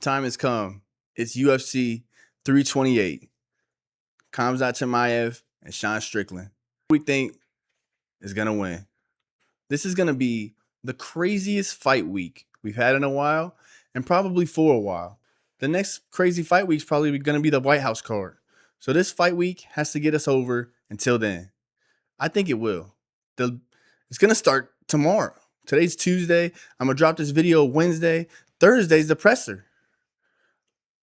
Time has come. It's UFC 328. Khamzat Chimaev and Sean Strickland. Who we think is going to win? This is going to be the craziest fight week we've had in a while and probably for a while. The next crazy fight week is probably going to be the White House card. So this fight week has to get us over until then. I think it will. It's going to start tomorrow. Today's Tuesday. I'm going to drop this video Wednesday. Thursday's the presser.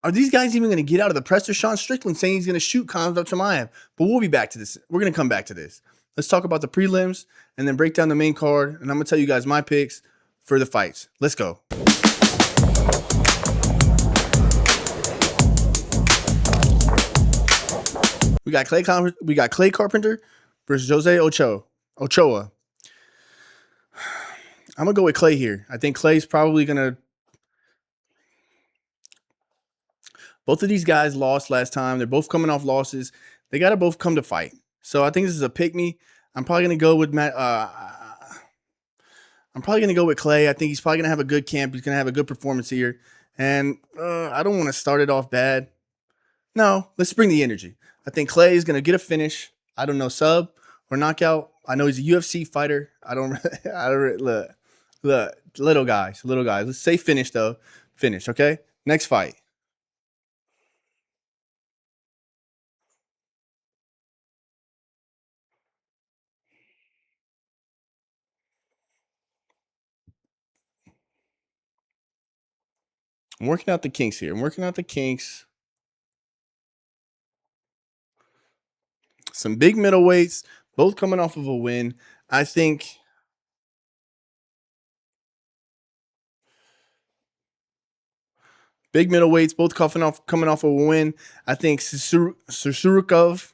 Are these guys even going to get out of the presser? Sean Strickland saying he's going to shoot Khamzat Chimaev. But we'll be back to this. We're going to come back to this. Let's talk about the prelims and then break down the main card. And I'm going to tell you guys my picks for the fights. Let's go. We got Clay Carpenter versus Jose Ochoa. I'm going to go with Clay here. I think Clay's probably going to... Both of these guys lost last time. They're both coming off losses. They got to both come to fight. So I think this is a pick-me. I'm probably going to go with Matt. I'm probably going to go with Clay. I think he's probably going to have a good camp. He's going to have a good performance here. And I don't want to start it off bad. No, let's bring the energy. I think Clay is going to get a finish. I don't know, sub or knockout. I know he's a UFC fighter. Look, little guys. Let's say finish, though. Finish, okay? Next fight. I'm working out the kinks here. Some big middleweights, both coming off of a win. I think big middleweights, both coming off of a win. I think Tsarurakov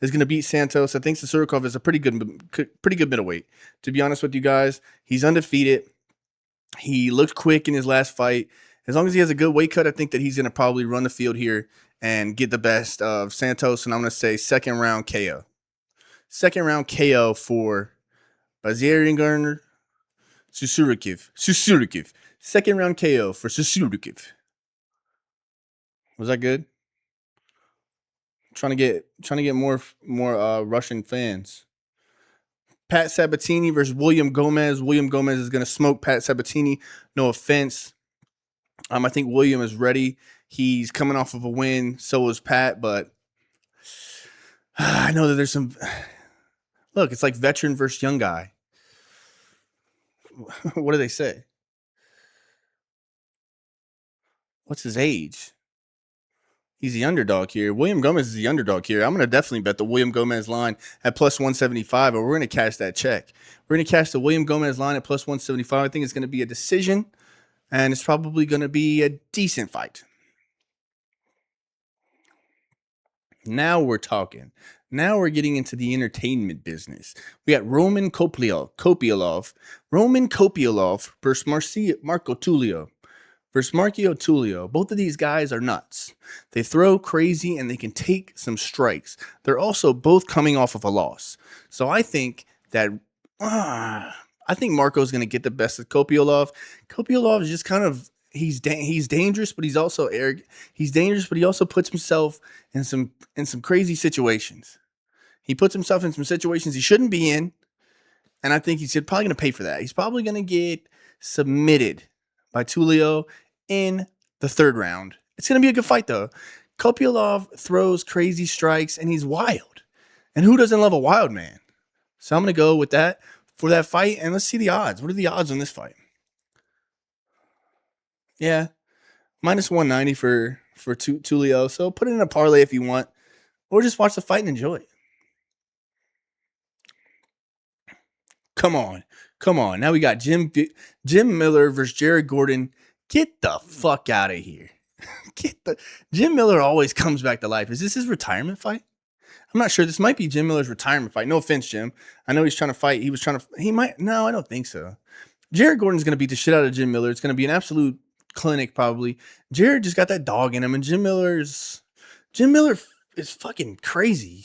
is going to beat Santos. I think Tsarurakov is a pretty good middleweight. To be honest with you guys, he's undefeated. He looked quick in his last fight. As long as he has a good weight cut, I think that he's going to probably run the field here and get the best of Santos. And I'm going to say second round KO. Second round KO for Bazarian Tsarurakov. Second round KO for Tsarurakov. Was that good? Trying to get more Russian fans. Pat Sabatini versus William Gomez. William Gomez is going to smoke Pat Sabatini. No offense. I think William is ready. He's coming off of a win. So is Pat, but I know that there's some... Look, it's like veteran versus young guy. What do they say? What's his age? He's the underdog here. William Gomez is the underdog here. I'm going to definitely bet the William Gomez line at plus 175, or we're going to cash that check. We're going to cash the William Gomez line at plus 175. I think it's going to be a decision, and it's probably going to be a decent fight. Now we're talking. Now we're getting into the entertainment business. We got Roman Kopiolov versus Marco Tulio. Both of these guys are nuts. They throw crazy and they can take some strikes. They're also both coming off of a loss. So I think that Marco's going to get the best of Kopiolov. Kopiolov is just kind of he's dangerous, but he's also arrogant. He's dangerous, but he also puts himself in some crazy situations. He puts himself in some situations he shouldn't be in, and I think he's probably going to pay for that. He's probably going to get submitted by Tulio in the third round. It's going to be a good fight, though. Kopiolov throws crazy strikes, and he's wild. And who doesn't love a wild man? So I'm going to go with that for that fight, and let's see the odds. What are the odds on this fight? Yeah, minus 190 for Tulio. So put it in a parlay if you want, or just watch the fight and enjoy it. Come on. Now we got Jim Miller versus Jared Gordon. Get the fuck out of here. Jim Miller always comes back to life. Is this his retirement fight? I'm not sure. This might be Jim Miller's retirement fight. No offense, Jim. I know he's trying to fight. No, I don't think so. Jared Gordon's going to beat the shit out of Jim Miller. It's going to be an absolute clinic probably. Jared just got that dog in him, and Jim Miller is fucking crazy.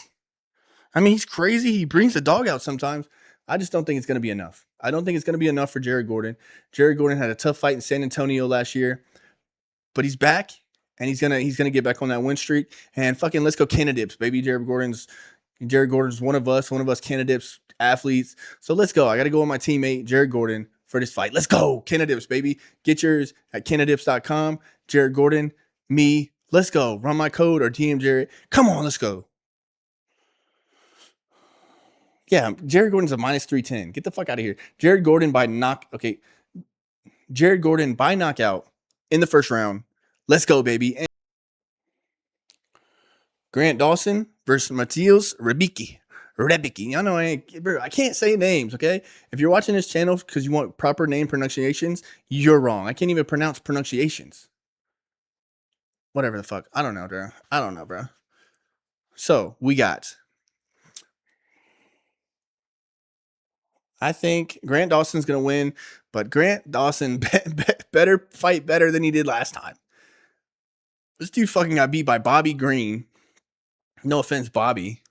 I mean, he's crazy. He brings the dog out sometimes. I just don't think it's going to be enough. I don't think it's going to be enough for Jared Gordon. Jared Gordon had a tough fight in San Antonio last year. but he's back, and he's gonna get back on that win streak. And fucking let's go Canadips, baby. Jared Gordon's one of us Canadips athletes. So let's go. I got to go with my teammate Jared Gordon for this fight. Let's go Canadips, baby. Get yours at canadips.com. Jared Gordon, me. Let's go. Run my code or DM Jared. Come on, let's go. Yeah, Jared Gordon's a minus 310. Get the fuck out of here. Jared Gordon by knockout in the first round. Let's go, baby. And Grant Dawson versus Matheus Rebicki. Y'all know I can't say names, okay? If you're watching this channel because you want proper name pronunciations, you're wrong. I can't even pronounce pronunciations. Whatever the fuck. I don't know, bro. So, we got... I think Grant Dawson's going to win, but Grant Dawson better fight better than he did last time. This dude fucking got beat by Bobby Green. No offense, Bobby,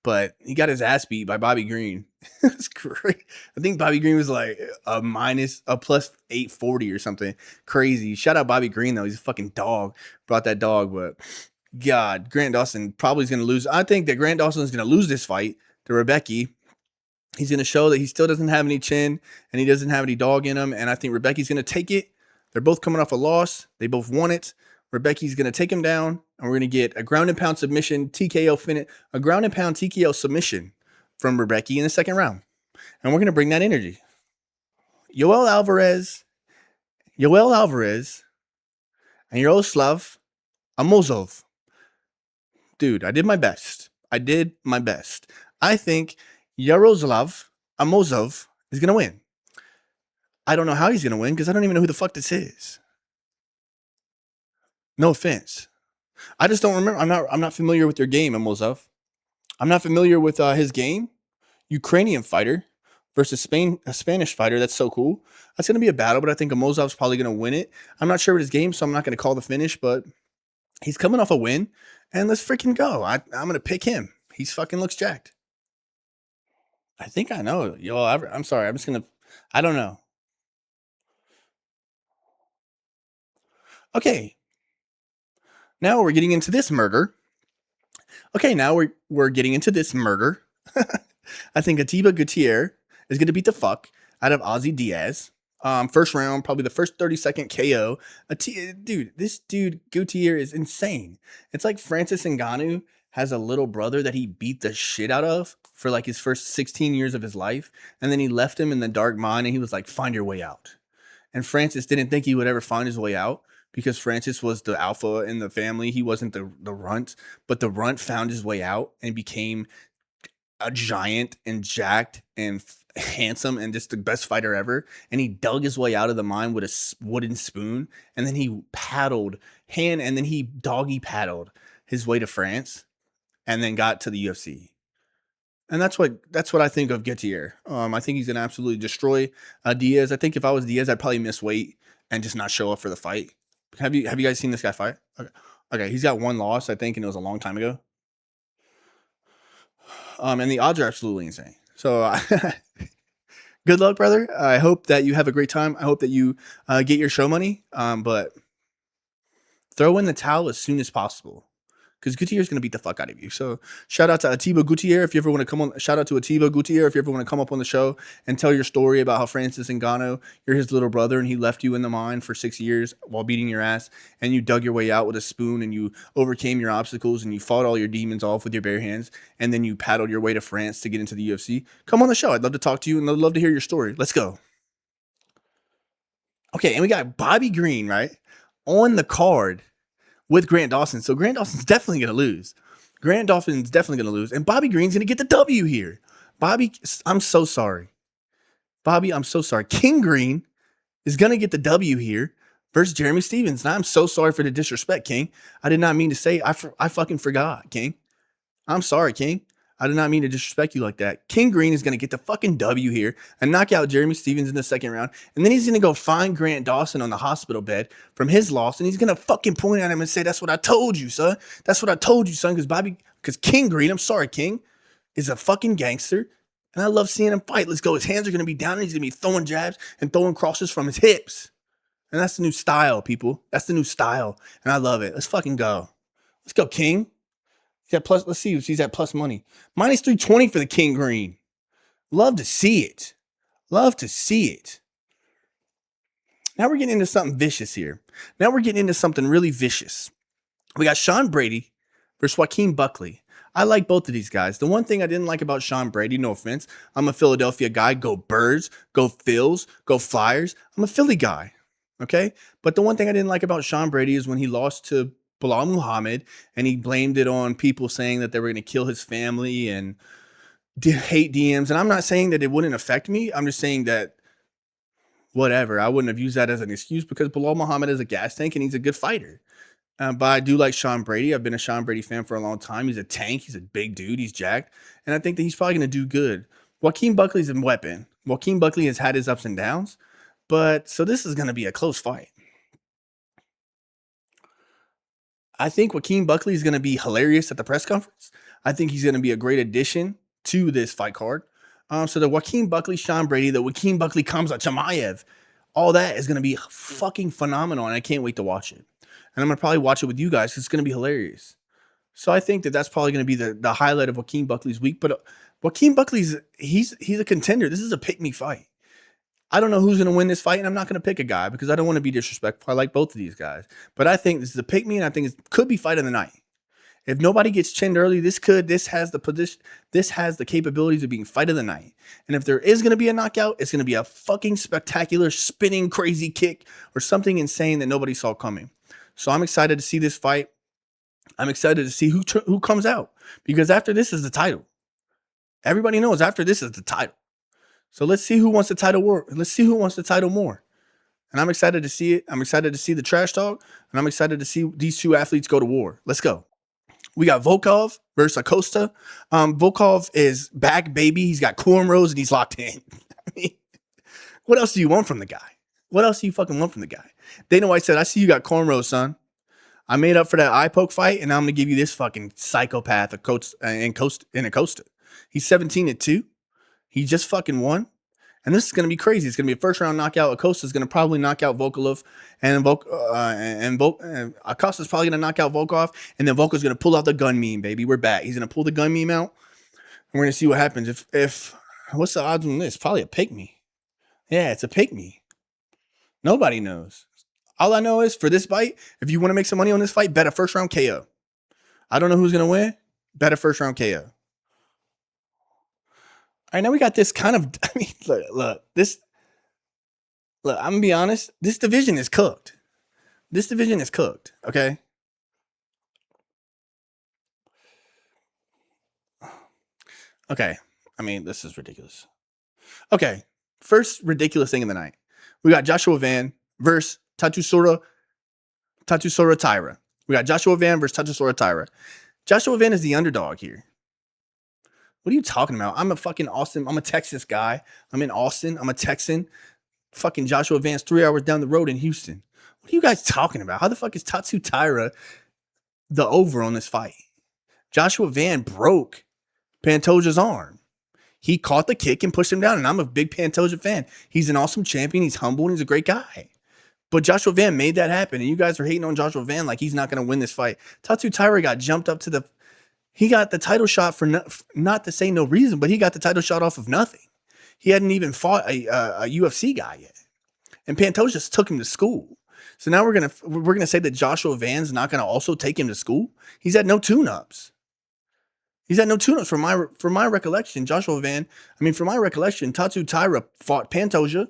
but he got his ass beat by Bobby Green. It's great. I think Bobby Green was like a plus 840 or something crazy. Shout out Bobby Green, though. He's a fucking dog. Brought that dog, but God, Grant Dawson probably is going to lose. I think that Grant Dawson is going to lose this fight to Rebecki. He's going to show that he still doesn't have any chin and he doesn't have any dog in him. And I think Rebecki's going to take it. They're both coming off a loss. They both won it. Rebecki's going to take him down, and we're going to get a ground and pound submission, a ground and pound TKO submission from Rebecki in the second round. And we're going to bring that energy. Yoel Alvarez, and Yaroslav Amosov. Dude, I did my best. I think Yaroslav Amosov is going to win. I don't know how he's going to win because I don't even know who the fuck this is. No offense. I just don't remember. I'm not familiar with your game, Amosov. I'm not familiar with his game. Ukrainian fighter versus a Spanish fighter. That's so cool. That's going to be a battle, but I think Amosov's probably going to win it. I'm not sure what his game, so I'm not going to call the finish, but he's coming off a win, and let's freaking go. I'm going to pick him. He's fucking looks jacked. I think I know. I'm sorry. I don't know. Okay. Now we're getting into this murder. We're getting into this murder. I think Atiba Gutierrez is going to beat the fuck out of Ozzy Diaz. First round, probably the first 30-second KO. This dude Gutierrez is insane. It's like Francis Ngannou has a little brother that he beat the shit out of for like his first 16 years of his life. And then he left him in the dark mine and he was like, find your way out. And Francis didn't think he would ever find his way out because Francis was the alpha in the family. He wasn't the runt, but the runt found his way out and became a giant and jacked and handsome and just the best fighter ever. And he dug his way out of the mine with a wooden spoon. And then he doggy paddled his way to France and then got to the UFC. And that's what I think of Gutierrez. I think he's going to absolutely destroy Diaz. I think if I was Diaz, I'd probably miss weight and just not show up for the fight. Have you guys seen this guy fight? Okay, he's got one loss, I think, and it was a long time ago. And the odds are absolutely insane. So good luck, brother. I hope that you have a great time. I hope that you get your show money. But throw in the towel as soon as possible. Because Gutierrez is going to beat the fuck out of you. So shout out to Atiba Gutierrez if you ever want to come on. Shout out to Atiba Gutierrez if you ever want to come up on the show and tell your story about how Francis Ngannou, you're his little brother and he left you in the mine for 6 years while beating your ass. And you dug your way out with a spoon and you overcame your obstacles and you fought all your demons off with your bare hands. And then you paddled your way to France to get into the UFC. Come on the show. I'd love to talk to you and I'd love to hear your story. Let's go. Okay, and we got Bobby Green, right, on the card with Grant Dawson. So Grant Dawson's definitely going to lose. And Bobby Green's going to get the W here. Bobby, I'm so sorry. King Green is going to get the W here versus Jeremy Stephens. And I'm so sorry for the disrespect, King. I did not mean to say, I fucking forgot, King. I'm sorry, King. I did not mean to disrespect you like that. King Green is going to get the fucking W here and knock out Jeremy Stephens in the second round. And then he's going to go find Grant Dawson on the hospital bed from his loss. And he's going to fucking point at him and say, that's what I told you, son. Because King Green, I'm sorry, King, is a fucking gangster. And I love seeing him fight. Let's go. His hands are going to be down and he's going to be throwing jabs and throwing crosses from his hips. And that's the new style, people. That's the new style. And I love it. Let's fucking go. Let's go, King. He's at plus, let's see if he's at plus money. Minus 320 for the King Green. Love to see it. Love to see it. Now we're getting into something vicious here. Now we're getting into something really vicious. We got Sean Brady versus Joaquin Buckley. I like both of these guys. The one thing I didn't like about Sean Brady, no offense, I'm a Philadelphia guy. Go Birds, go Phils, go Flyers. I'm a Philly guy, okay? But the one thing I didn't like about Sean Brady is when he lost to Bilal Muhammad and he blamed it on people saying that they were going to kill his family and hate DMs. And I'm not saying that it wouldn't affect me. I'm just saying that whatever. I wouldn't have used that as an excuse because Bilal Muhammad is a gas tank and he's a good fighter. But I do like Sean Brady. I've been a Sean Brady fan for a long time. He's a tank. He's a big dude. He's jacked. And I think that he's probably going to do good. Joaquin Buckley's a weapon. Joaquin Buckley has had his ups and downs. But so this is going to be a close fight. I think Joaquin Buckley is going to be hilarious at the press conference. I think he's going to be a great addition to this fight card. So the Joaquin Buckley, Sean Brady, the Joaquin Buckley, Khamzat Chimaev, all that is going to be fucking phenomenal. And I can't wait to watch it. And I'm going to probably watch it with you guys because it's going to be hilarious. So I think that that's probably going to be the highlight of Joaquin Buckley's week. But Joaquin Buckley's, he's a contender. This is a pick-me fight. I don't know who's going to win this fight, and I'm not going to pick a guy because I don't want to be disrespectful. I like both of these guys. But I think this is a pick-me, and I think it could be fight of the night. If nobody gets chinned early, this has the capabilities of being fight of the night. And if there is going to be a knockout, it's going to be a fucking spectacular, spinning, crazy kick or something insane that nobody saw coming. So I'm excited to see this fight. I'm excited to see who comes out because after this is the title. Everybody knows after this is the title. So let's see who wants the title more. Let's see who wants the title more. And I'm excited to see it. I'm excited to see the trash talk. And I'm excited to see these two athletes go to war. Let's go. We got Volkov versus Acosta. Volkov is back, baby. He's got cornrows and he's locked in. I mean, what else do you want from the guy? What else do you fucking want from the guy? Dana White said, I see you got cornrows, son. I made up for that eye poke fight, and I'm going to give you this fucking psychopath in Acosta. He's 17-2. He just fucking won. And this is going to be crazy. It's going to be a first-round knockout. Acosta's going to probably knock out Volkov. And Acosta's probably going to knock out Volkov. And then Volkov's going to pull out the gun meme, baby. We're back. He's going to pull the gun meme out. And we're going to see what happens. What's the odds on this? Probably a pick-me. Yeah, it's a pick-me. Nobody knows. All I know is for this fight, if you want to make some money on this fight, bet a first-round KO. I don't know who's going to win. Bet a first-round KO. All right, now we got this kind of, I mean, look, I'm going to be honest. This division is cooked. This division is cooked, okay? Okay, I mean, this is ridiculous. Okay, first ridiculous thing of the night. We got Joshua Van versus Tatsuro Taira. We got Joshua Van versus Tatsuro Taira. Joshua Van is the underdog here. What are you talking about? I'm a fucking Austin. I'm a Texas guy. I'm in Austin. I'm a Texan. Fucking Joshua Van's 3 hours down the road in Houston. What are you guys talking about? How the fuck is Tatsuro Taira the over on this fight? Joshua Van broke Pantoja's arm. He caught the kick and pushed him down, and I'm a big Pantoja fan. He's an awesome champion. He's humble, and he's a great guy. But Joshua Van made that happen, and you guys are hating on Joshua Van like he's not going to win this fight. Tatsuro Taira got jumped up to the... He got the title shot for not to say no reason, but he got the title shot off of nothing. He hadn't even fought a UFC guy yet, and Pantoja just took him to school. So now we're gonna say that Joshua Van's not gonna also take him to school. He's had no tune-ups. He's had no tune-ups from my recollection. Joshua Van, I mean, from my recollection, Tatsuro Taira fought Pantoja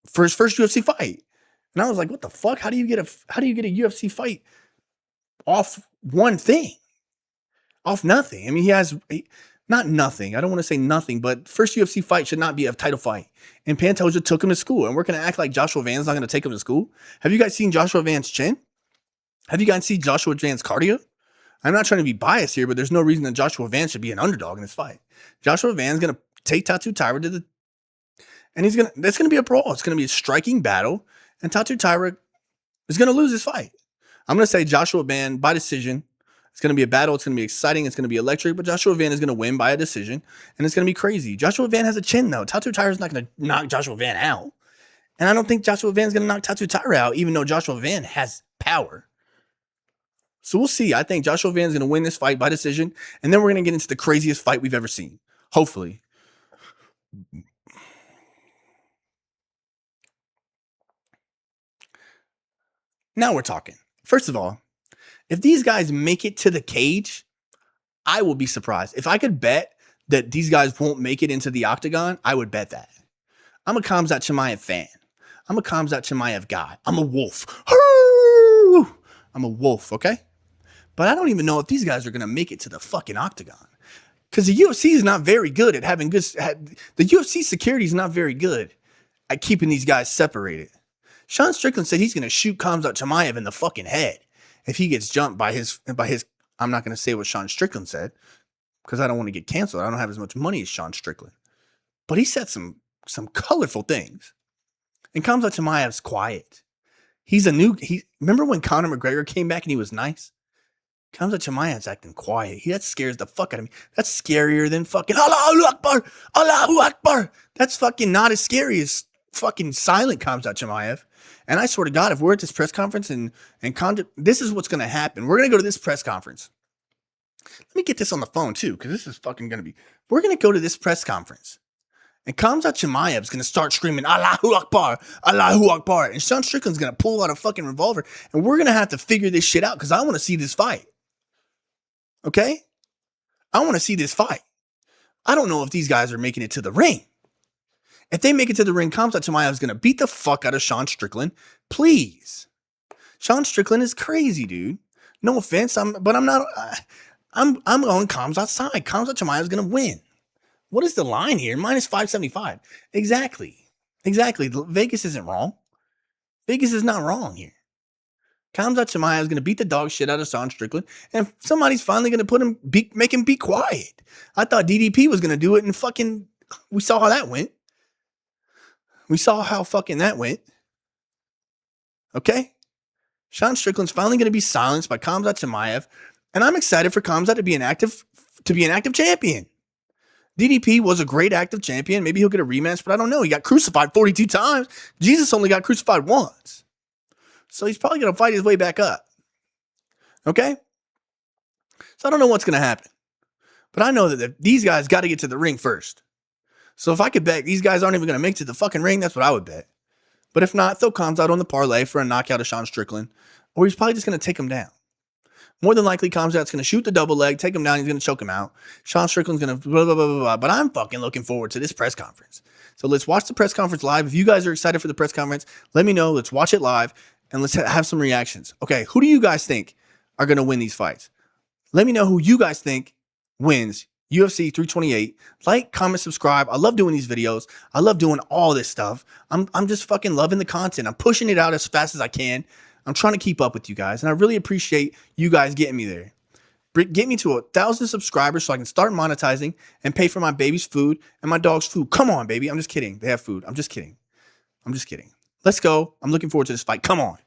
for his first UFC fight, and I was like, what the fuck? How do you get a UFC fight off one thing, off nothing? I mean, not nothing. I don't want to say nothing, but first UFC fight should not be a title fight. And Pantoja took him to school, and we're going to act like Joshua Van's not going to take him to school. Have you guys seen Joshua Van's chin? Have you guys seen Joshua Van's cardio? I'm not trying to be biased here, but there's no reason that Joshua Van should be an underdog in this fight. Joshua Van's going to take Tatsuro Taira and that's going to be a brawl. It's going to be a striking battle, and Tatsuro Taira is going to lose this fight. I'm going to say Joshua Van by decision. It's going to be a battle. It's going to be exciting. It's going to be electric, but Joshua Van is going to win by a decision, and it's going to be crazy. Joshua Van has a chin, though. Tatsuro Taira is not going to knock Joshua Van out. And I don't think Joshua Van's going to knock Tatsuro Taira out, even though Joshua Van has power. So we'll see. I think Joshua Van's going to win this fight by decision. And then we're going to get into the craziest fight we've ever seen. Hopefully. Now we're talking. First of all, if these guys make it to the cage, I will be surprised. If I could bet that these guys won't make it into the octagon, I would bet that. I'm a Khamzat Chimaev fan. I'm a Khamzat Chimaev guy. I'm a wolf. I'm a wolf, okay? But I don't even know if these guys are going to make it to the fucking octagon. Because the UFC is not very good at having good... The UFC security is not very good at keeping these guys separated. Sean Strickland said he's going to shoot Khamzat Chimaev in the fucking head if he gets jumped by his... I'm not going to say what Sean Strickland said because I don't want to get canceled. I don't have as much money as Sean Strickland. But he said some colorful things. And Khamzat Chimaev's quiet. Remember when Conor McGregor came back and he was nice? Khamzat Chimaev's acting quiet. That scares the fuck out of me. That's scarier than fucking Allahu Akbar, Allahu Akbar. That's fucking not as scary as fucking silent Khamzat Chimaev. And I swear to God, if we're at this press conference and this is what's going to happen. We're going to go to this press conference. Let me get this on the phone too, because this is fucking going to be. We're going to go to this press conference. And Khamzat Chimaev is going to start screaming, Allahu Akbar, Allahu Akbar. And Sean Strickland's going to pull out a fucking revolver. And we're going to have to figure this shit out because I want to see this fight. Okay? I want to see this fight. I don't know if these guys are making it to the ring. If they make it to the ring, Khamzat Chimaev is going to beat the fuck out of Sean Strickland. Please. Sean Strickland is crazy, dude. No offense, but I'm not. I'm on Khamzat's side. Khamzat Chimaev is going to win. What is the line here? Minus 575. Exactly. Vegas isn't wrong. Vegas is not wrong here. Khamzat Chimaev is going to beat the dog shit out of Sean Strickland, and somebody's finally going to make him be quiet. I thought DDP was going to do it, and fucking, we saw how that went. We saw how fucking that went. Okay? Sean Strickland's finally going to be silenced by Khamzat Chimaev, and I'm excited for Khamzat to be an active champion. DDP was a great active champion. Maybe he'll get a rematch, but I don't know. He got crucified 42 times. Jesus only got crucified once. So he's probably going to fight his way back up. Okay? So I don't know what's going to happen. But I know that these guys got to get to the ring first. So if I could bet these guys aren't even going to make it to the fucking ring, that's what I would bet. But if not, throw Khamzat on the parlay for a knockout of Sean Strickland. Or he's probably just going to take him down. More than likely, Khamzat's going to shoot the double leg, take him down, he's going to choke him out. Sean Strickland's going to blah, blah, blah, blah, blah. But I'm fucking looking forward to this press conference. So let's watch the press conference live. If you guys are excited for the press conference, let me know. Let's watch it live, and let's have some reactions. Okay, who do you guys think are going to win these fights? Let me know who you guys think wins UFC 328. Like, comment, subscribe. I love doing these videos. I love doing all this stuff. I'm just fucking loving the content. I'm pushing it out as fast as I can. I'm trying to keep up with you guys, and I really appreciate you guys getting me there. Get me to 1,000 subscribers so I can start monetizing and pay for my baby's food and my dog's food. Come on, baby. I'm just kidding. They have food. I'm just kidding. Let's go. I'm looking forward to this fight. Come on.